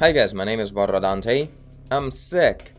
Hi guys, my name is Dante. I'm sick.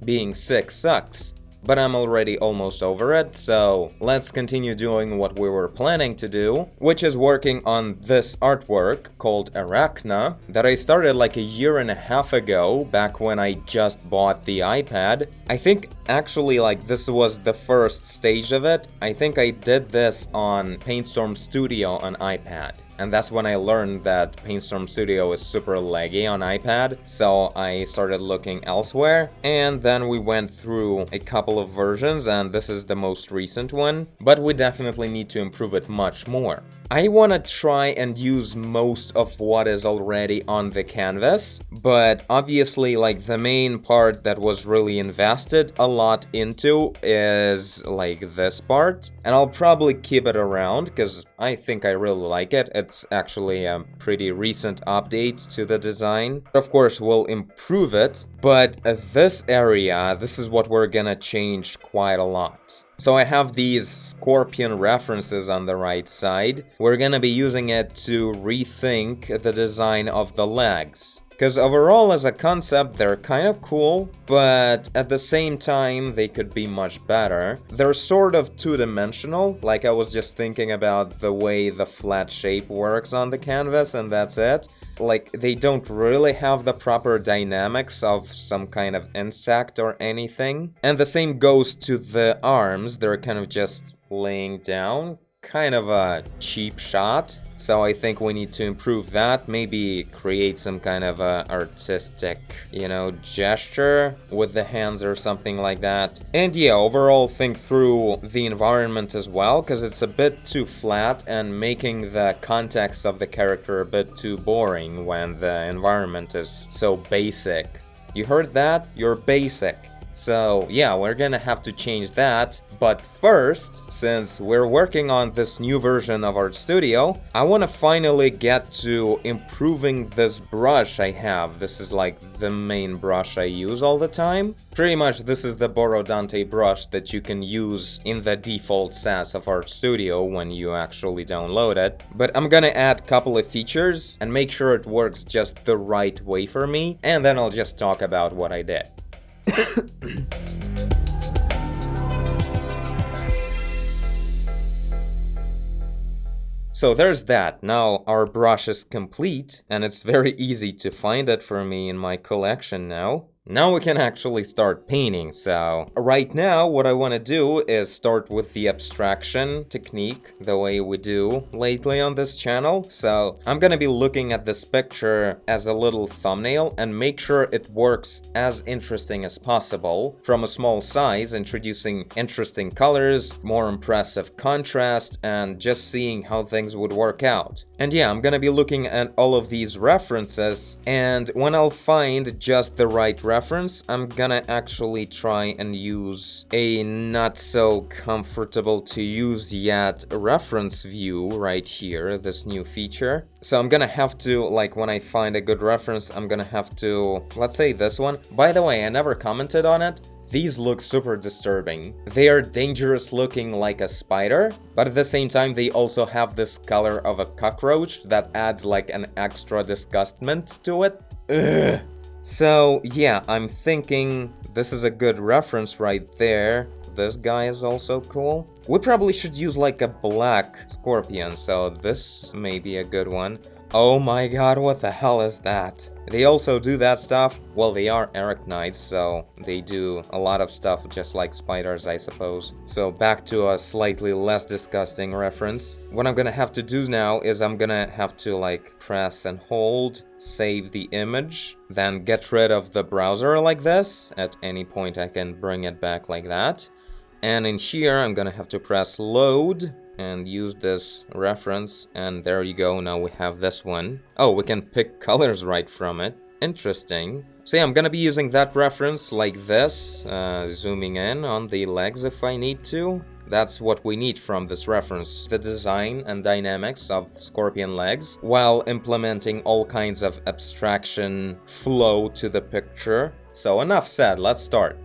Being sick sucks, but I'm already almost over it, so let's continue doing what we were planning to do, which is working on this artwork called Arachna that I started like a year and a half ago, back when I just bought the iPad. I think actually like this was the first stage of it. I think I did this on Paintstorm Studio on iPad. And that's when I learned that Paintstorm Studio is super laggy on iPad, so I started looking elsewhere, and then we went through a couple of versions, and this is the most recent one, but we definitely need to improve it much more. I want to try and use most of what is already on the canvas, but obviously like the main part that was really invested a lot into is like this part, and I'll probably keep it around because I think I really like it. It's actually a pretty recent update to the design. Of course, we'll improve it, but this area, this is what we're gonna change quite a lot. So I have these scorpion references on the right side. We're gonna be using it to rethink the design of the legs. Because overall, as a concept, they're kind of cool, but at the same time, they could be much better. They're sort of two-dimensional, like I was just thinking about the way the flat shape works on the canvas, and that's it. Like, they don't really have the proper dynamics of some kind of insect or anything. And the same goes to the arms, they're kind of just laying down. Kind of a cheap shot, so I think we need to improve that, maybe create some kind of a artistic, gesture with the hands or something like that. And yeah, overall think through the environment as well, because it's a bit too flat and making the context of the character a bit too boring when the environment is so basic. You heard that? You're basic. So yeah, we're gonna have to change that. But first, since we're working on this new version of Art Studio, I want to finally get to improving this brush I have. This is like the main brush I use all the time. Pretty much this is the Dante brush that you can use in the default SaaS of Art Studio when you actually download it. But I'm gonna add a couple of features and make sure it works just the right way for me, and then I'll just talk about what I did. So there's that. Now our brush is complete, and it's very easy to find it for me in my collection now. Now we can actually start painting, so right now what I want to do is start with the abstraction technique, the way we do lately on this channel. So I'm gonna be looking at this picture as a little thumbnail and make sure it works as interesting as possible. From a small size, introducing interesting colors, more impressive contrast, and just seeing how things would work out. And yeah, I'm gonna be looking at all of these references, and when I'll find just the right reference, I'm gonna actually try and use a not so comfortable to use yet reference view right here, this new feature. So I'm gonna have to, like, when I find a good reference, I'm gonna have to, let's say this one. By the way, I never commented on it. These look super disturbing. They are dangerous looking like a spider, but at the same time they also have this color of a cockroach that adds like an extra disgustment to it. Ugh. So yeah, I'm thinking this is a good reference right there. This guy is also cool. We probably should use like a black scorpion, so this may be a good one. Oh my god, what the hell is that? They also do that stuff. Well, they are arachnids, so they do a lot of stuff just like spiders, I suppose. So back to a slightly less disgusting reference. What I'm gonna have to do now is I'm gonna have to like press and hold, save the image, then get rid of the browser like this. At any point I can bring it back like that. And in here I'm gonna have to press load and use this reference, and there you go, now we have this one. Oh, we can pick colors right from it. Interesting. So yeah, I'm gonna be using that reference like this, zooming in on the legs if I need to. That's what we need from this reference, the design and dynamics of scorpion legs, while implementing all kinds of abstraction flow to the picture. So enough said, let's start.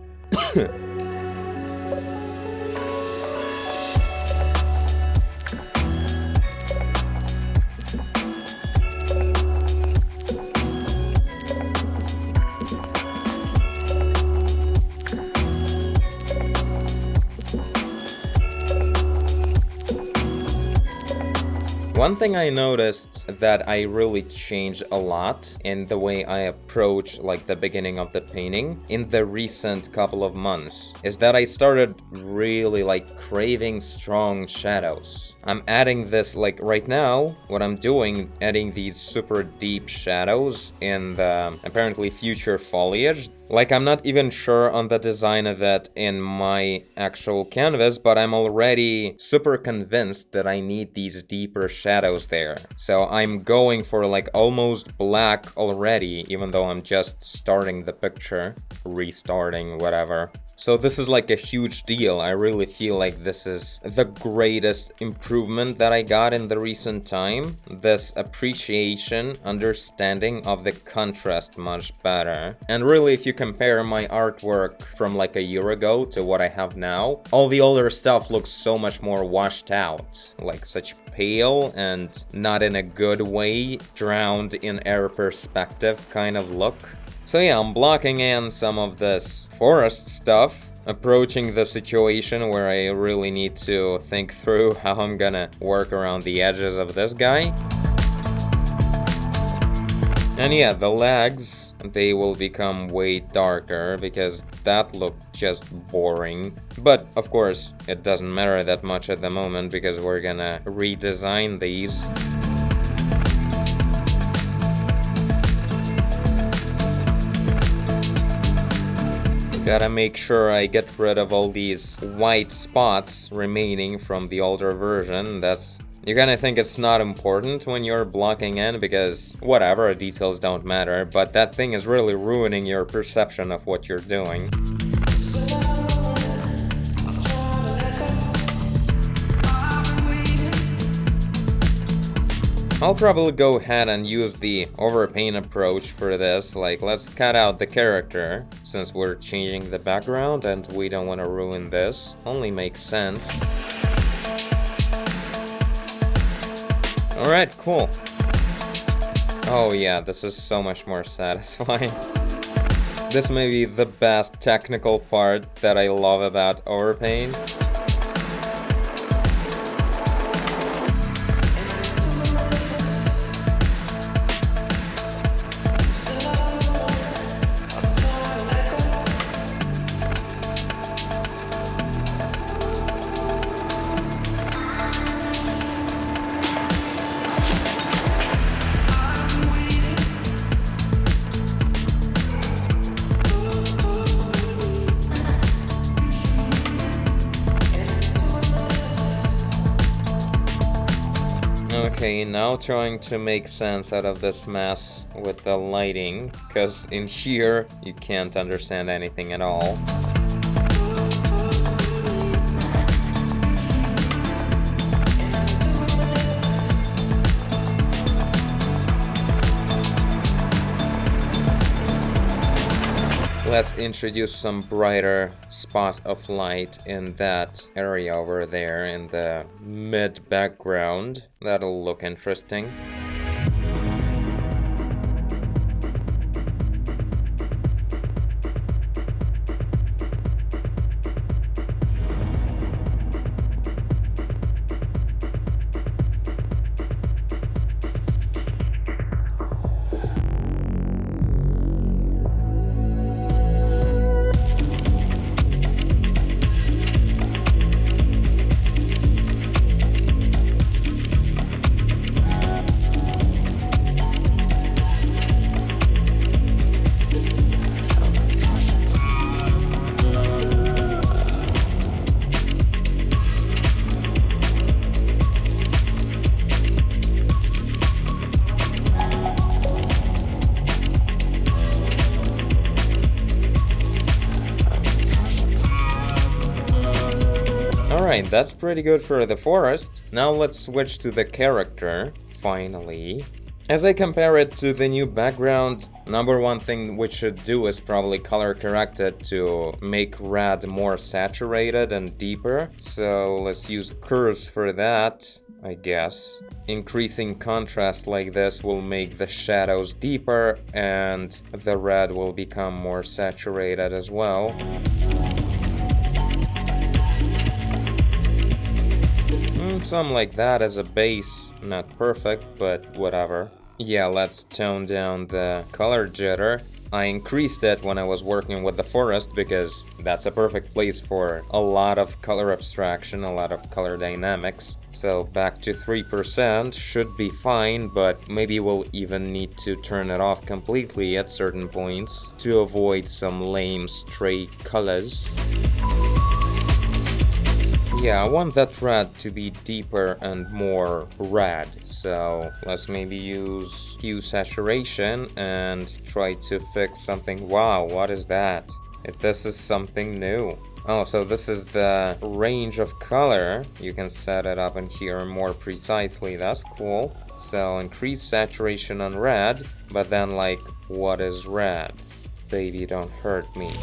One thing I noticed that I really changed a lot in the way I approach like the beginning of the painting in the recent couple of months is that I started really like craving strong shadows. I'm adding this like right now, what I'm doing, adding these super deep shadows in the apparently future foliage. Like, I'm not even sure on the design of it in my actual canvas, but I'm already super convinced that I need these deeper shadows there. So I'm going for like almost black already, even though I'm just starting the picture, restarting, whatever. So this is like a huge deal. I really feel like this is the greatest improvement that I got in the recent time. This appreciation, understanding of the contrast much better. And really, if you compare my artwork from like a year ago to what I have now, all the older stuff looks so much more washed out. Like such pale and not in a good way, drowned in air perspective kind of look. So yeah, I'm blocking in some of this forest stuff, approaching the situation where I really need to think through how I'm gonna work around the edges of this guy. And yeah, the legs, they will become way darker because that looked just boring. But of course, it doesn't matter that much at the moment because we're gonna redesign these. Gotta make sure I get rid of all these white spots remaining from the older version. You're gonna think it's not important when you're blocking in because whatever, details don't matter, but that thing is really ruining your perception of what you're doing. I'll probably go ahead and use the overpaint approach for this. Like, let's cut out the character since we're changing the background and we don't want to ruin this. Only makes sense. Alright, cool. Oh yeah, this is so much more satisfying. This may be the best technical part that I love about overpaint. Okay, now trying to make sense out of this mess with the lighting, because in here you can't understand anything at all. Let's introduce some brighter spot of light in that area over there in the mid background. That'll look interesting. Alright, that's pretty good for the forest. Now let's switch to the character, finally. As I compare it to the new background, number one thing we should do is probably color correct it to make red more saturated and deeper. So let's use curves for that, I guess. Increasing contrast like this will make the shadows deeper and the red will become more saturated as well. Something like that as a base. Not perfect, but whatever. Yeah, let's tone down the color jitter. I increased it when I was working with the forest because that's a perfect place for a lot of color abstraction, a lot of color dynamics. So back to 3% should be fine, but maybe we'll even need to turn it off completely at certain points to avoid some lame stray colors. Yeah, I want that red to be deeper and more red, so let's maybe use Hue Saturation and try to fix something. Wow, what is that? If this is something new. Oh, so this is the range of color. You can set it up in here more precisely, that's cool. So increase saturation on red, but then like, what is red? Baby, don't hurt me.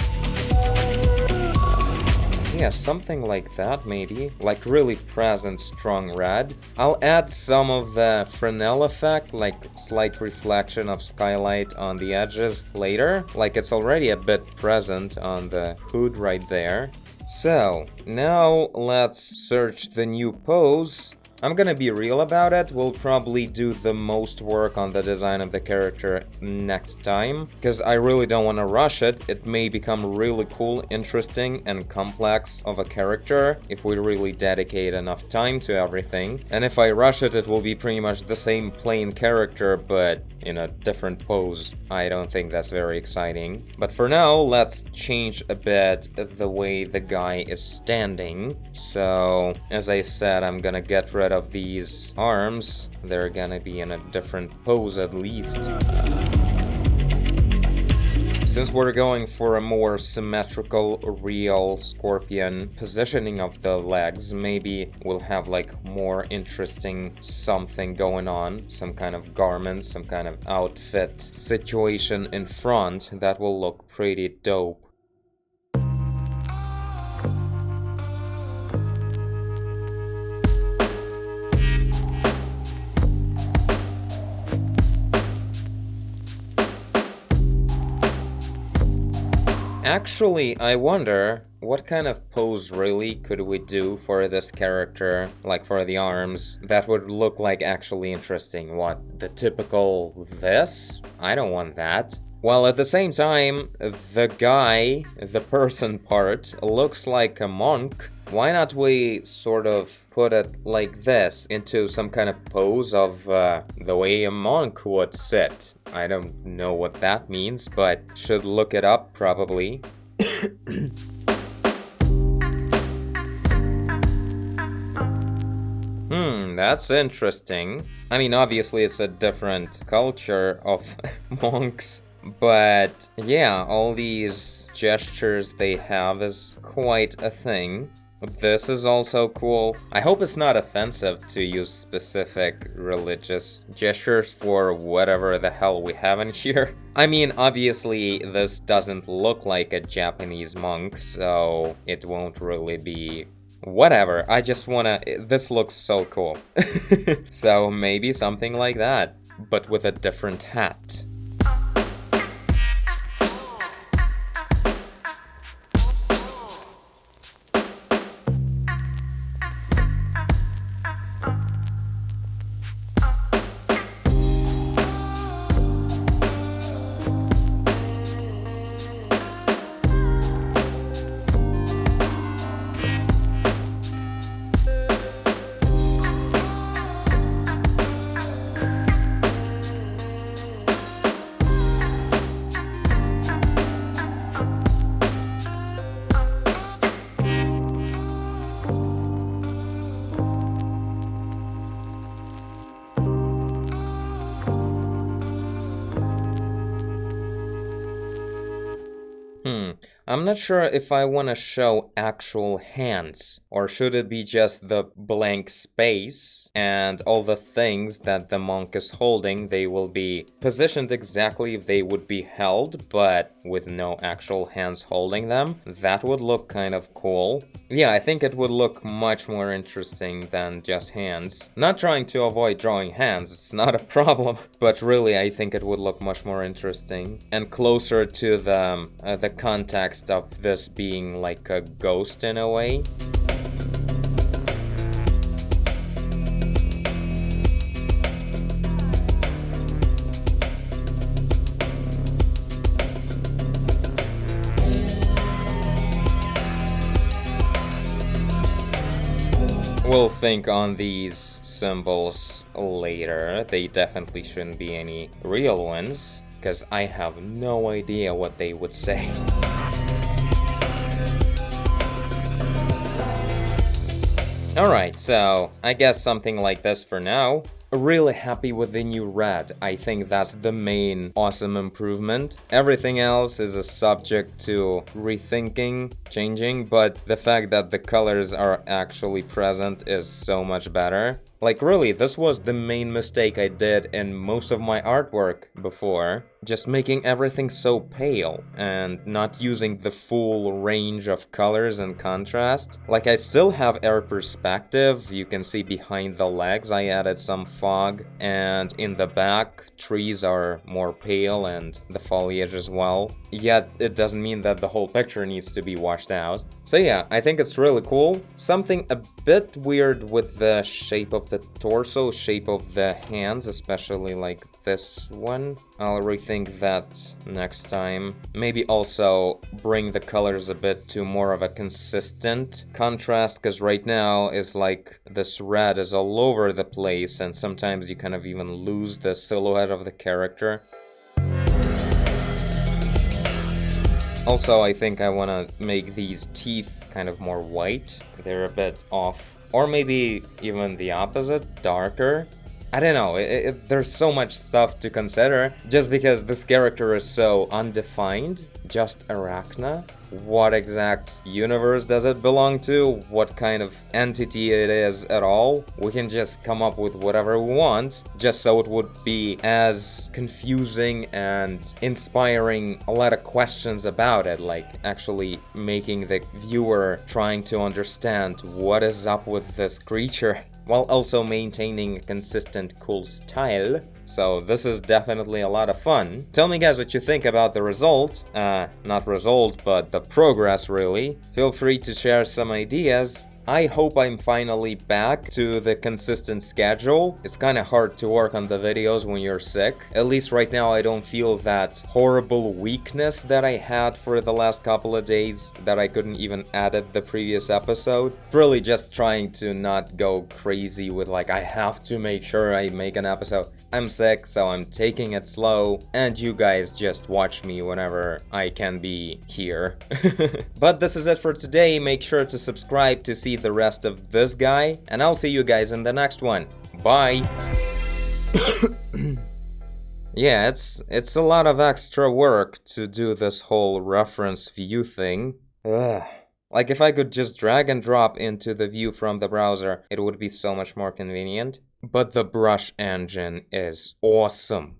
Yeah, something like that maybe, like really present strong red. I'll add some of the Fresnel effect, like slight reflection of skylight on the edges later, like it's already a bit present on the hood right there. So, now let's search the new pose. I'm gonna be real about it, we'll probably do the most work on the design of the character next time, because I really don't want to rush it. It may become really cool, interesting, and complex of a character if we really dedicate enough time to everything. And if I rush it, it will be pretty much the same plain character, but in a different pose. I don't think that's very exciting. But for now, let's change a bit the way the guy is standing. So, as I said, I'm gonna get rid of these arms. They're gonna be in a different pose at least. Since we're going for a more symmetrical, real scorpion positioning of the legs, maybe we'll have like more interesting something going on, some kind of garment, some kind of outfit situation in front that will look pretty dope. Actually, I wonder what kind of pose really could we do for this character, like for the arms, that would look like actually interesting. What, the typical this? I don't want that. While at the same time, the guy, the person part, looks like a monk. Why not we sort of put it like this, into some kind of pose of the way a monk would sit? I don't know what that means, but should look it up probably. That's interesting. I mean, obviously it's a different culture of monks. But yeah, all these gestures they have is quite a thing. This is also cool. I hope it's not offensive to use specific religious gestures for whatever the hell we have in here. I mean, obviously this doesn't look like a Japanese monk, so it won't really be... whatever, I just wanna... this looks so cool. So maybe something like that, but with a different hat. I'm not sure if I want to show actual hands, or should it be just the blank space, and all the things that the monk is holding, they will be positioned exactly if they would be held, but with no actual hands holding them. That would look kind of cool. Yeah, I think it would look much more interesting than just hands. Not trying to avoid drawing hands, it's not a problem, but really I think it would look much more interesting, and closer to the context of this being like a ghost in a way. We'll think on these symbols later. They definitely shouldn't be any real ones, because I have no idea what they would say. Alright, so I guess something like this for now. Really happy with the new red. I think that's the main awesome improvement. Everything else is a subject to rethinking, changing, but the fact that the colors are actually present is so much better. Like really, this was the main mistake I did in most of my artwork before. Just making everything so pale and not using the full range of colors and contrast. Like I still have air perspective, you can see behind the legs I added some fog, and in the back trees are more pale and the foliage as well. Yet it doesn't mean that the whole picture needs to be washed out. So yeah, I think it's really cool. Something a bit weird with the shape of the torso, shape of the hands, especially like this one. I'll rethink that next time. Maybe also bring the colors a bit to more of a consistent contrast, because right now it's like this red is all over the place and sometimes you kind of even lose the silhouette of the character. Also, I think I want to make these teeth kind of more white. They're a bit off. Or maybe even the opposite, darker. I don't know, there's so much stuff to consider. Just because this character is so undefined, just Arachna. What exact universe does it belong to? What kind of entity it is at all? We can just come up with whatever we want, just so it would be as confusing and inspiring a lot of questions about it, like actually making the viewer trying to understand what is up with this creature, while also maintaining a consistent cool style. So this is definitely a lot of fun. Tell me guys what you think about the result. Not result, but the progress really. Feel free to share some ideas. I hope I'm finally back to the consistent schedule. It's kind of hard to work on the videos when you're sick. At least right now I don't feel that horrible weakness that I had for the last couple of days that I couldn't even edit the previous episode. Really just trying to not go crazy with like I have to make sure I make an episode. I'm sick, so I'm taking it slow, and you guys just watch me whenever I can be here. But this is it for today. Make sure to subscribe to see the rest of this guy, and I'll see you guys in the next one. Bye! Yeah, it's a lot of extra work to do this whole reference view thing. Ugh. Like if I could just drag and drop into the view from the browser, it would be so much more convenient. But the brush engine is awesome.